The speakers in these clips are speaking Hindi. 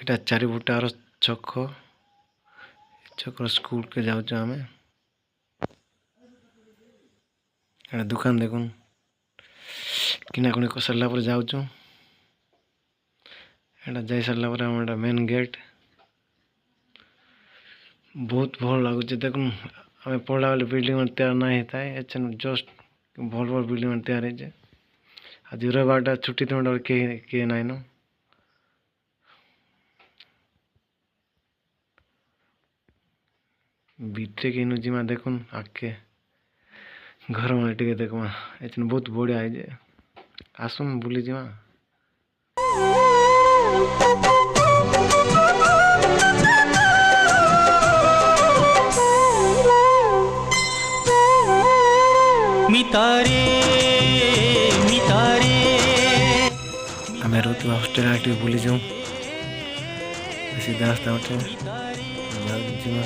এটা চারিବୁଟାର ଛକ ଛକର ସ୍କୁଲ के ଯାଉଛୁ ଆମେ। ଏଟା ଦୋକାନ ଦେଖୁନ କିଣାକୁଣି କରି ସାରିଲା ପରେ ଯାଉଛୁ। ଏଟା ଯାଇ ସାରିଲା ପରେ ଆମର ଏଟା ମେନ୍ ଗେଟ୍ ବହୁତ ଭଲ ଲାଗୁଛି। ଦେଖୁନ ଆମେ ପଢ଼ିଲା ବେଳେ ବିଲ୍ଡିଂ ମାନେ ତିଆରି ନାଇଁ ହେଇଥାଏ, ଏଛେନ ଜଷ୍ଟ ଭଲ ଭଲ ବିଲ୍ଡିଂ ମାନେ ତିଆରି ହେଇଛେ। ଆଜି ରବିବାରଟା ଛୁଟି ଦିନଟା କିଏ ନାଇଁନ। ଭିତରେ କେନୁ ଯିମା ଦେଖୁନ ଆଗକେ घर में टे देखमा एचन बहुत बढ़िया है जे आसुन बुली जिमा। मितारे मितारे हमें रोत हॉस्टेल आके बुली जाऊं सीधा रास्ता उठे जिमा।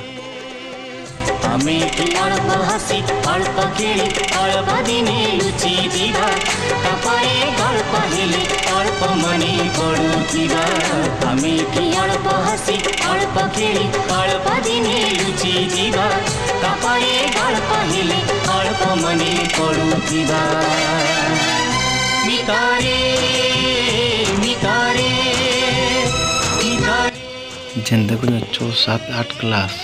আমি কি অল্প হাসি অল্প খেলি অল্প দিনে লুচি দিবা তারপরে গল্প হেলে অল্প মনে পড়ুথিবা। আমি কি অল্প হাসি অল্প খেলি অল্প দিনে লুচি দিবা তারপরে গল্প হেলে অল্প মনে পড়ুথিবা। মিতারে মিতারে মিতারে जेन देखो 6, 7, 8 क्लास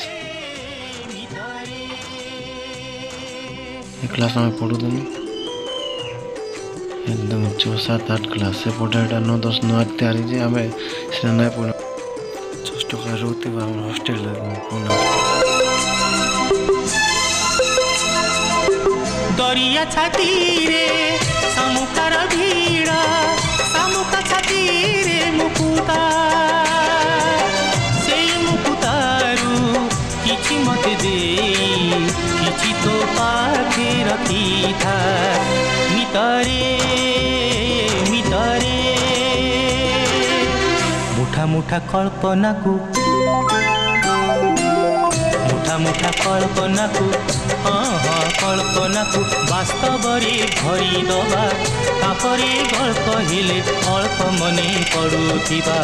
क्लास में पढ़ुनी एकदम 6, 7, 8 क्लास से पढ़ा 9, 10, 9 तैयारी जे आम से नहीं पढ़ जस्ट रोती हॉस्टेल दरिया छाती रे समुखार भीड़ समुखा छाती रे मुकुता से मुकुतारू किछि मते दे किछि तो पाखे रखी था। मितारे मितारे मुठा मुठा कल्पना को मुठा मुठा कल्पना को हाँ हाँ कल्पना को वास्तव भरी दबा तापरे गल्प हेले अल्प मने पड़ुथिबा।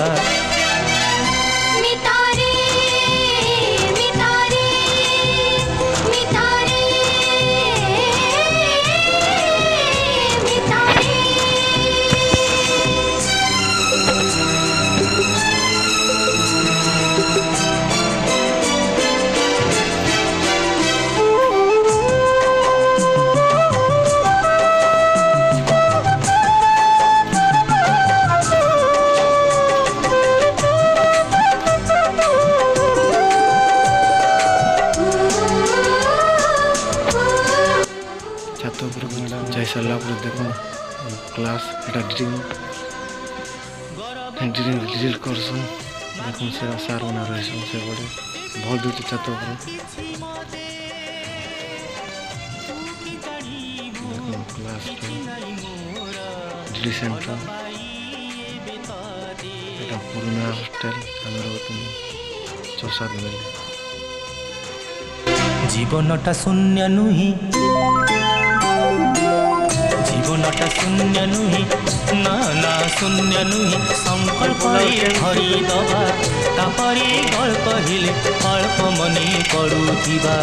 जाई सारा देखो क्लास एटा ड्रिल ड्रिल करसन देखो से सार बना रहे से बड़े बहुत दूर छत ऊपर देखो क्लास ड्रिल सेंटर एटा पुराना हॉस्टल हमर होतन 6-7 बेले जीवनटा शून्य नुही जीवनटा शून्य नुही ना ना शून्य नुही संकल्प भरी दबा तापरे गल्प हेले अल्प मने पड़ुथिबा।